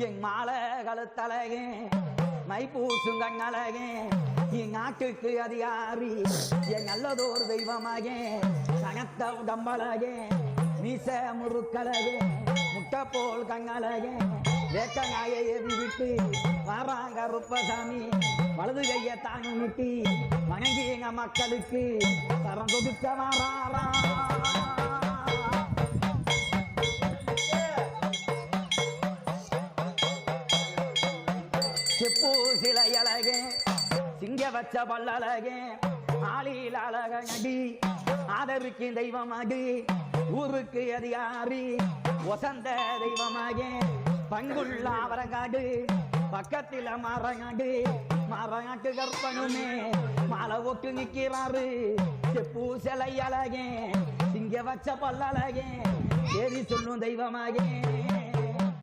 என் மாலை கழுத்தழகே மைப்பூசும் கண்ணழகே என் நாட்டுக்கு அதிகாரி என் நல்லதோர் தெய்வமாகே கனத்த உடம்பழகே மீச முறுக்கழகே முட்டை போல் கண்ணழகே வேக்க நாயை எதி விட்டு வாராங்க கருப்பசாமி வலது கையை தாங்கி விட்டு வணங்கி எங்க மக்களுக்கு தரம் கொடுக்க வாராரா செப்பு சிலை அழகே சிங்க வச்ச பல்லழகே ஆளில் அழக நடி ஆதருக்கு தெய்வமாகி ஊருக்கு அதிகாரி வசந்த தெய்வமாகே பங்குள்ள அவரங்காடு பக்கத்தில் மரங்காட்டு கற்பனுமே மாலை ஒட்டு நிற்கிறாரு செப்பு சிலை அழகே சிங்க வச்ச பல்லழகே ஏறி சொல்லும் தெய்வமாகே